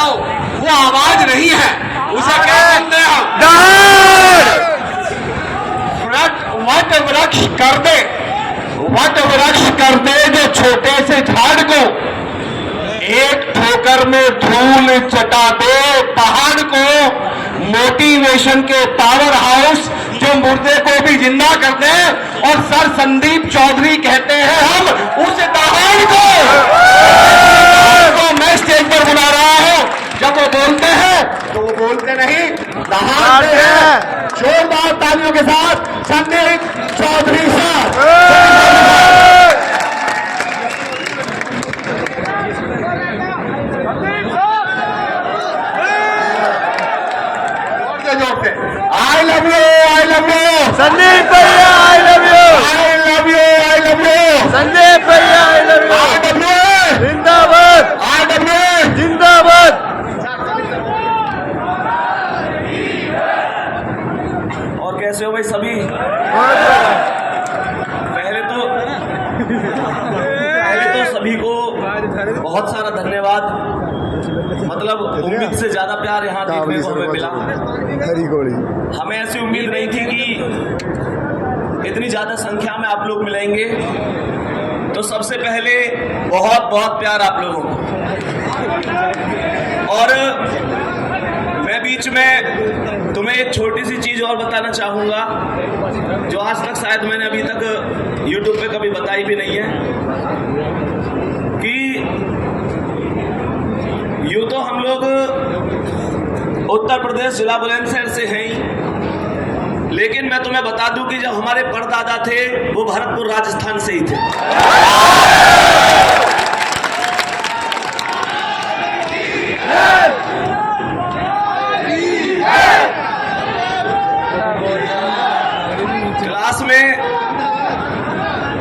जाओ, वो आवाज नहीं है, उसे क्या बोलते हैं हम? वट वृक्ष कर दे जो छोटे से झाड़ को, एक ठोकर में धूल चटा दे पहाड़ को। मोटिवेशन के पावर हाउस जो मुर्दे को भी जिंदा कर दे, और सर संदीप चौधरी कहते हैं हम उस दहाड़ को मैं स्टेज पर बुला रहा हूं। जब वो बोलते हैं तो वो बोलते नहीं, दहाड़ते हैं। जोरदार तालियों के साथ संदीप चौधरी साहब। I love you, I love you, Sandeep भैया, I love you, I love you, I love you, Sandeep भैया, I love you, जिंदाबाद, जिंदाबाद। और कैसे हो भाई सभी? पहले तो सभी को बहुत सारा धन्यवाद। मतलब उम्मीद से ज्यादा प्यार यहाँ देखने को हमें मिला। हमें ऐसी उम्मीद नहीं थी कि इतनी ज्यादा संख्या में आप लोग मिलेंगे। तो सबसे पहले बहुत बहुत प्यार आप लोगों को। और मैं बीच में तुम्हें एक छोटी सी चीज और बताना चाहूंगा जो आज तक शायद मैंने अभी तक YouTube पे कभी बताई भी नहीं है, कि यूं तो हम लोग उत्तर प्रदेश जिला बुलंदशहर से हैं, लेकिन मैं तुम्हें बता दूं कि जब हमारे परदादा थे वो भरतपुर राजस्थान से ही थे।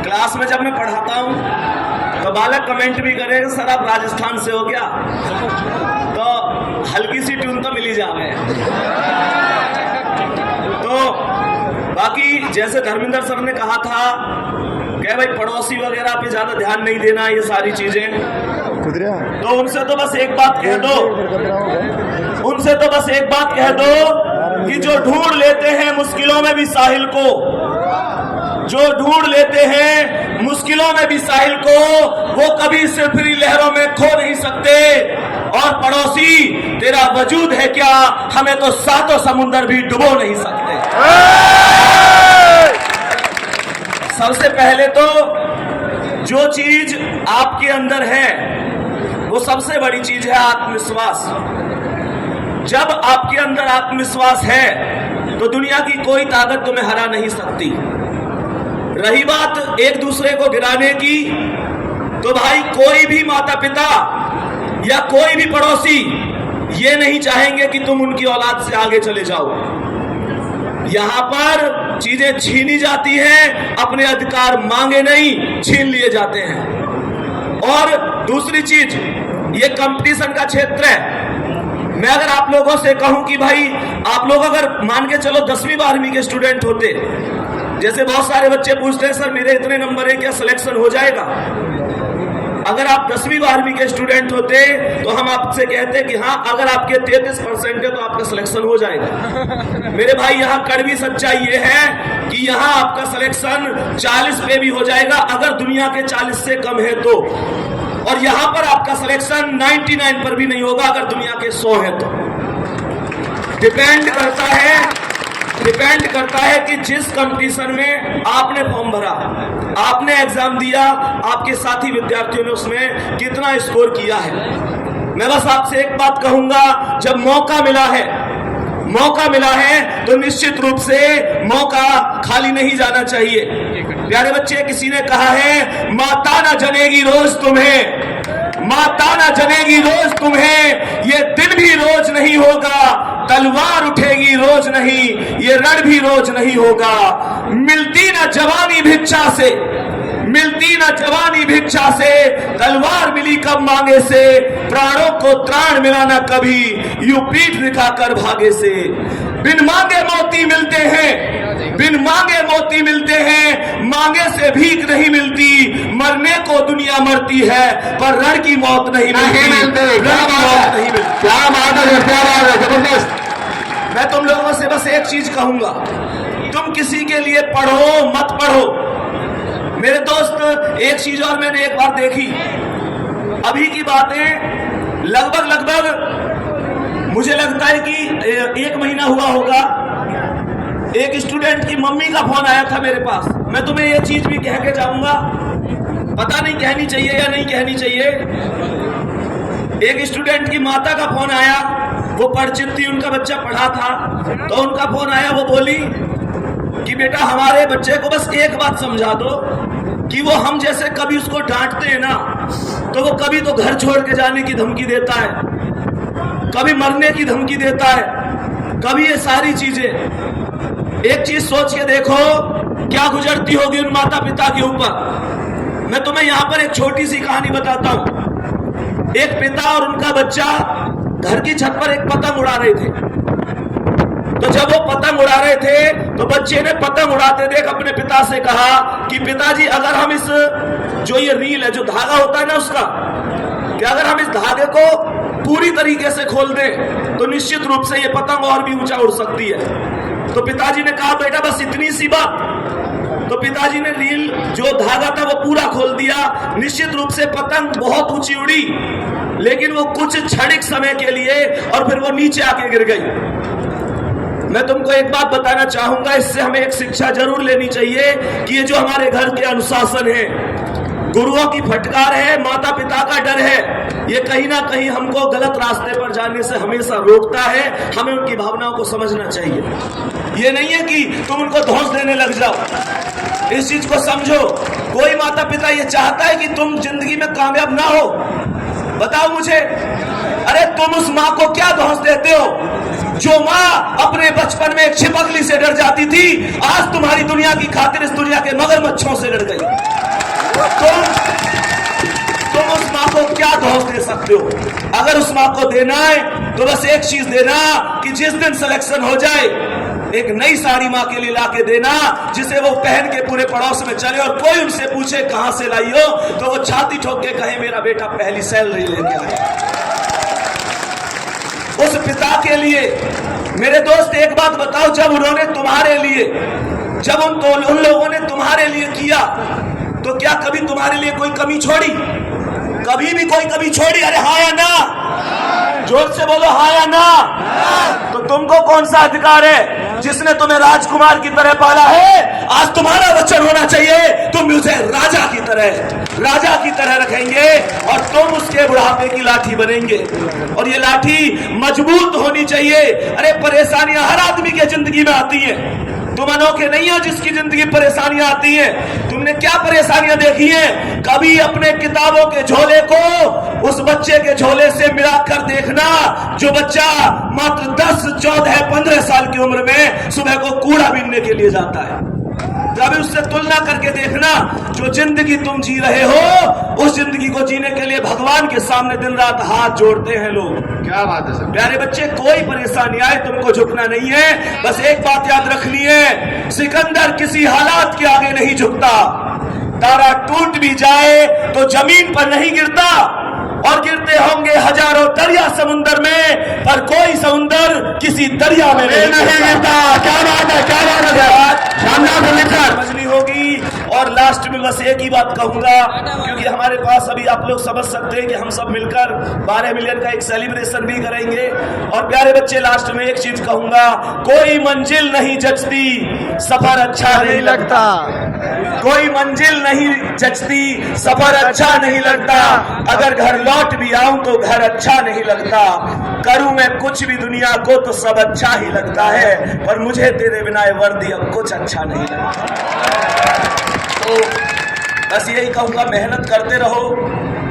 क्लास में जब मैं पढ़ाता हूं तो बालक कमेंट भी करेगा, सर आप राजस्थान से हो क्या? तो हल्की सी ट्यून तो मिली जावे। तो बाकी जैसे धर्मेंद्र सर ने कहा था कि भाई पड़ोसी वगैरह पे ज्यादा ध्यान नहीं देना, ये सारी चीजें, तो उनसे तो बस एक बात कह दो, कि जो ढूंढ लेते हैं मुश्किलों में भी साहिल को, वो कभी सिरफिरी लहरों में खो नहीं सकते। और पड़ोसी तेरा वजूद है क्या, हमें तो सातों समुंदर भी डुबो नहीं सकते। सबसे पहले तो जो चीज आपके अंदर है वो सबसे बड़ी चीज है आत्मविश्वास। जब आपके अंदर आत्मविश्वास है तो दुनिया की कोई ताकत तुम्हें हरा नहीं सकती। रही बात एक दूसरे को गिराने की, तो भाई कोई भी माता पिता या कोई भी पड़ोसी ये नहीं चाहेंगे कि तुम उनकी औलाद से आगे चले जाओ। यहां पर चीजें छीनी जाती हैं, अपने अधिकार मांगे नहीं, छीन लिए जाते हैं। और दूसरी चीज, ये कंपटीशन का क्षेत्र है। मैं अगर आप लोगों से कहूं कि भाई आप लोग अगर मान के चलो 10वीं 12वीं के स्टूडेंट होते, जैसे बहुत सारे बच्चे पूछते हैं सर मेरे इतने नंबर है क्या सिलेक्शन हो जाएगा? अगर आप 10वीं 12वीं के स्टूडेंट होते तो हम आपसे कहते कि हाँ, अगर आपके 33% है तो आपका सिलेक्शन हो जाएगा। मेरे भाई यहाँ कड़वी सच्चाई ये है कि यहाँ आपका सिलेक्शन 40 पे भी हो जाएगा अगर दुनिया के 40 से कम है तो, और यहाँ पर आपका सिलेक्शन 99 पर भी नहीं होगा अगर दुनिया के 100 है तो। डिपेंड करता है कि जिस कंपटीशन में आपने फॉर्म भरा, आपने एग्जाम दिया, आपके साथी विद्यार्थियों ने उसमें कितना स्कोर किया है। मैं बस आपसे एक बात कहूंगा, जब मौका मिला है तो निश्चित रूप से मौका खाली नहीं जाना चाहिए। प्यारे बच्चे, किसी ने कहा है माता ना जनेगी रोज तुम्हें, ये दिन भी रोज नहीं होगा, तलवार उठेगी रोज नहीं, ये रण भी रोज नहीं होगा। मिलती ना जवानी भिक्षा से, तलवार मिली कब मांगे से, प्राणों को त्राण मिला ना कभी, यूं पीठ दिखाकर भागे से। बिन मांगे मोती मिलते हैं, मांगे से भीख नहीं मिलती। मरने को दुनिया मरती है पर रण की मौत नहीं मिलती। बस एक चीज कहूंगा, तुम किसी के लिए पढ़ो मत पढ़ो। मेरे दोस्त, एक चीज और मैंने एक बार देखी, अभी की बातें लगभग मुझे लगता है कि 1 महीना हुआ होगा, एक स्टूडेंट की मम्मी का फोन आया था मेरे पास। मैं तुम्हें ये चीज भी कह के जाऊंगा, पता नहीं कहनी चाहिए या नहीं कहनी चाहिए। एक स्टूडेंट की माता का फोन आया, वो परिचित थी, उनका बच्चा पढ़ा था, तो उनका फोन आया, वो बोली कि बेटा हमारे बच्चे को बस एक बात समझा दो कि वो हम जैसे कभी उसको डांटते हैं ना, तो वो कभी तो घर छोड़ के जाने की धमकी देता है, कभी मरने की धमकी देता है, कभी ये सारी चीजें। एक चीज सोच के देखो क्या गुजरती होगी उन माता पिता के ऊपर। मैं तुम्हें यहां पर एक छोटी सी कहानी बताता हूं। एक पिता और उनका बच्चा घर की छत पर एक पतंग उड़ा रहे थे। तो जब वो पतंग उड़ा रहे थे तो बच्चे ने पतंग उड़ाते देख अपने पिता से कहा कि पिताजी, अगर हम इस जो ये रील है, जो धागा होता है ना उसका, कि अगर हम इस धागे को पूरी तरीके से खोल दें तो निश्चित रूप से ये पतंग और भी ऊंचा उड़ सकती है। तो पिताजी ने कहा बेटा बस इतनी सी बात। तो पिताजी ने रील जो धागा था वो पूरा खोल दिया। निश्चित रूप से पतंग बहुत ऊंची उड़ी, लेकिन वो कुछ क्षणिक समय के लिए और फिर वो नीचे आके गिर गई। मैं तुमको एक बात बताना चाहूंगा, इससे हमें एक शिक्षा जरूर लेनी चाहिए कि ये जो हमारे घर के अनुशासन है, गुरुओं की फटकार है, माता पिता का डर है, ये कहीं ना कहीं हमको गलत रास्ते पर जाने से हमेशा रोकता है। हमें उनकी भावनाओं को समझना चाहिए। ये नहीं है कि तुम उनको धौंस देने लग जाओ। इस चीज को समझो, कोई माता पिता ये चाहता है कि तुम जिंदगी में कामयाब ना हो? बताओ मुझे। अरे तुम उस माँ को क्या धौंस देते हो जो माँ अपने बचपन में एक छिपकली से डर जाती थी, आज तुम्हारी दुनिया की खातिर इस दुनिया के मगरमच्छों से डर गई। तुम उस माँ को क्या धौंस दे सकते हो? अगर उस माँ को देना है तो बस एक चीज देना कि जिस दिन सिलेक्शन हो जाए एक नई साड़ी माँ के लिए लाके देना, जिसे वो पहन के पूरे पड़ोस में चले और कोई उनसे पूछे कहां से लाई हो तो वो छाती ठोक के कहे मेरा बेटा पहली सैलरी लेके आया। उस पिता के लिए मेरे दोस्त एक बात बताओ, जब उन्होंने तुम्हारे लिए, जब उन लोगों ने तुम्हारे लिए किया तो क्या कभी तुम्हारे लिए कोई कमी छोड़ी? कभी भी कोई कमी छोड़ी? अरे हाँ या ना? जोर से बोलो हाँ या ना? तो तुमको कौन सा अधिकार है? जिसने तुम्हें राजकुमार की तरह पाला है, आज तुम्हारा वचन होना चाहिए तुम मुझे राजा की तरह रखेंगे और तुम उसके बुढ़ापे की लाठी बनेंगे। और ये लाठी मजबूत होनी चाहिए। अरे परेशानियां हर आदमी के जिंदगी में आती हैं, तुम अनोखे नहीं हो जिसकी जिंदगी परेशानियां आती हैं। तुमने क्या परेशानियां देखी हैं? कभी अपने किताबों के झोले को उस बच्चे के झोले से मिलाकर देखना जो बच्चा मात्र 10, 14, 15 साल की उम्र में सुबह को कूड़ा बीनने के लिए जाता है। कभी उससे तुलना करके देखना, जो जिंदगी तुम जी रहे हो उस जिंदगी को जीने के लिए भगवान के सामने दिन रात हाथ जोड़ते हैं लोग। क्या बात है सर? प्यारे बच्चे, कोई परेशानी आए तुमको झुकना नहीं है। बस एक बात याद रखनी है, सिकंदर किसी हालात के आगे नहीं झुकता। तारा टूट भी जाए तो जमीन पर नहीं गिरता, और गिरते होंगे हजारों दरिया समुंदर में, पर कोई समुंदर किसी दरिया में नहीं गिरता। क्या बात है, क्या बात है, शानदार समझनी होगी। और लास्ट में बस एक ही बात कहूंगा, क्योंकि हमारे पास अभी आप लोग समझ सकते हैं कि हम सब मिलकर 12 मिलियन का एक सेलिब्रेशन भी करेंगे। और प्यारे बच्चे, लास्ट में एक चीज कहूंगा, कोई मंजिल नहीं जचती, सफर अच्छा नहीं लगता। कोई मंजिल नहीं जचती, सफर अच्छा नहीं लगता। अगर घर लौट भी आऊं तो घर अच्छा नहीं लगता। करूं मैं कुछ भी दुनिया को तो सब अच्छा ही लगता है, पर मुझे तेरे बिना वर्दी अब कुछ अच्छा नहीं लगता। तो बस यही कहूंगा, मेहनत करते रहो,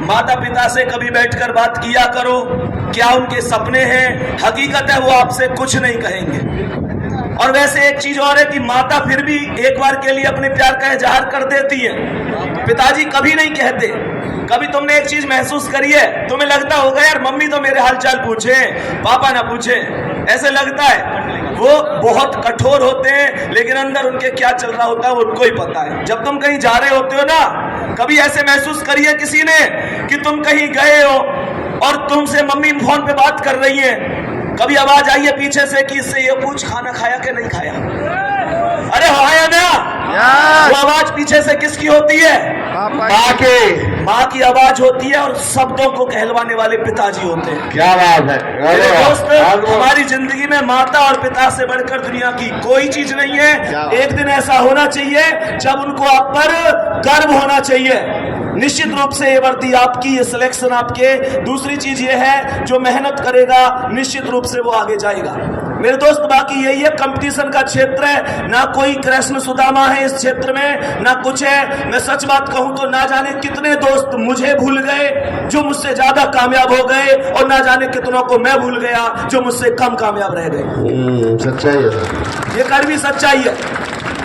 माता पिता से कभी बैठकर बात किया करो, क्या उनके सपने हैं। हकीकत है वो आपसे कुछ नहीं कहेंगे। और वैसे एक चीज और है कि माता फिर भी एक बार के लिए अपने प्यार का इजहार कर देती है, पिताजी कभी नहीं कहते। कभी तुमने एक चीज महसूस करी है, तुम्हें लगता होगा यार मम्मी तो मेरे हालचाल पूछे, पापा ना पूछे, ऐसे लगता है। वो बहुत कठोर होते हैं, लेकिन अंदर उनके क्या चल रहा होता है वो उनको ही पता है। जब तुम कहीं जा रहे होते हो ना, कभी ऐसे महसूस करिए किसी ने कि तुम कहीं गए हो और तुमसे मम्मी फोन पे बात कर रही है, कभी आवाज आई है पीछे से कि इससे ये पूछ खाना खाया कि नहीं खाया? अरे हो है ना? वो आवाज पीछे से किसकी होती है? माँ की आवाज होती है और शब्दों को कहलवाने वाले पिताजी होते हैं। क्या बात है मेरे दोस्त, हमारी जिंदगी में माता और पिता से बढ़कर दुनिया की कोई चीज नहीं है। एक दिन ऐसा होना चाहिए जब उनको आप पर गर्व होना चाहिए। निश्चित रूप से ये वर्दी आपकी, ये सिलेक्शन आपके। दूसरी चीज ये है, जो मेहनत करेगा निश्चित रूप से वो आगे जाएगा। मेरे दोस्त, बाकी यही है, कंपटीशन का क्षेत्र है, ना कोई कृष्ण सुदामा है इस क्षेत्र में, ना कुछ है। मैं सच बात कहूं तो ना जाने कितने दोस्त मुझे भूल गए जो मुझसे ज्यादा कामयाब हो गए, और ना जाने कितनों को मैं भूल गया जो मुझसे कम कामयाब रह गए। सच्चाई है, ये कड़वी सच्चाई है।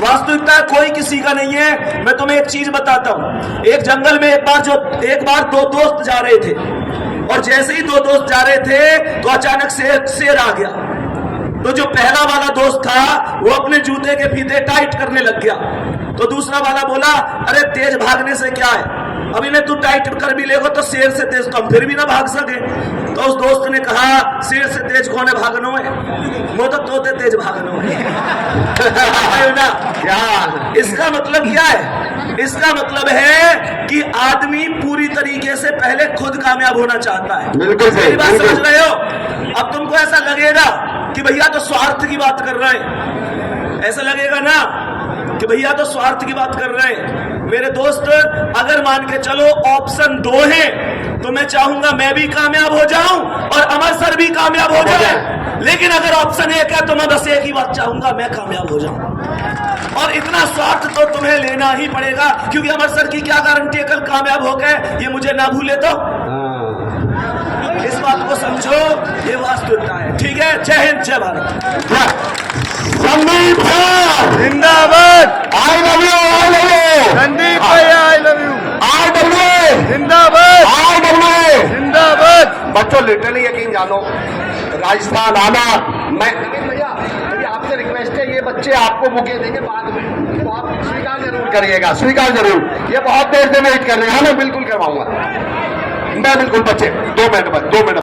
वास्तविकता कोई किसी का नहीं है। मैं तुम्हें एक चीज बताता हूं। एक जंगल में एक बार दो दोस्त जा रहे थे, और जैसे ही दो दोस्त जा रहे थे तो अचानक से शेर आ गया। तो जो पहला वाला दोस्त था वो अपने जूते के फीते टाइट करने लग गया। तो दूसरा वाला बोला, अरे तेज भागने से क्या है, अभी मैं तू टाइट कर भी लेगा तो शेर से तेज तो हम फिर भी ना भाग सके। तो उस दोस्त ने कहा, शेर से तेज कौन है भागनो है, वो तो तोते तेज भागनो है ना। क्या इसका मतलब क्या है? इसका मतलब है कि आदमी पूरी तरीके से पहले खुद कामयाब होना चाहता है। बिल्कुल सही, मेरी बात बिल्कुल। समझ रहे हो? अब तुमको ऐसा लगेगा कि भैया तो स्वार्थ की बात कर रहे हैं, ऐसा लगेगा ना कि भैया तो स्वार्थ की बात कर रहे हैं। मेरे दोस्त, अगर मान के चलो ऑप्शन 2 है तो मैं चाहूंगा मैं भी कामयाब हो जाऊं और अमर सर भी कामयाब हो जाए। लेकिन अगर ऑप्शन 1 है तो मैं बस एक ही बात चाहूंगा, मैं कामयाब हो जाऊं। और इतना स्वार्थ तो तुम्हें लेना ही पड़ेगा, क्योंकि अमर सर की क्या गारंटी है कल कामयाब हो गए ये मुझे ना भूले तो। इस बात को समझो, ये वास्तविकता है। ठीक है, जय हिंद, जय भारत। संदीप जिंदाबाद। I love you, I love you Sandeep भैया आई लव यू। RW, जिंदाबाद। RW। जिंदाबाद। बच्चों लिटरली यकीन जानो, राजस्थान आना, मैं भैया आपसे रिक्वेस्ट है, ये बच्चे आपको बुके देंगे बाद में, तो आप स्वीकार जरूर करिएगा, स्वीकार जरूर। ये बहुत देर से वेट कर रहे हैं, हाँ मैं बिल्कुल करवाऊंगा, मैं बिल्कुल। बच्चे 2 मिनट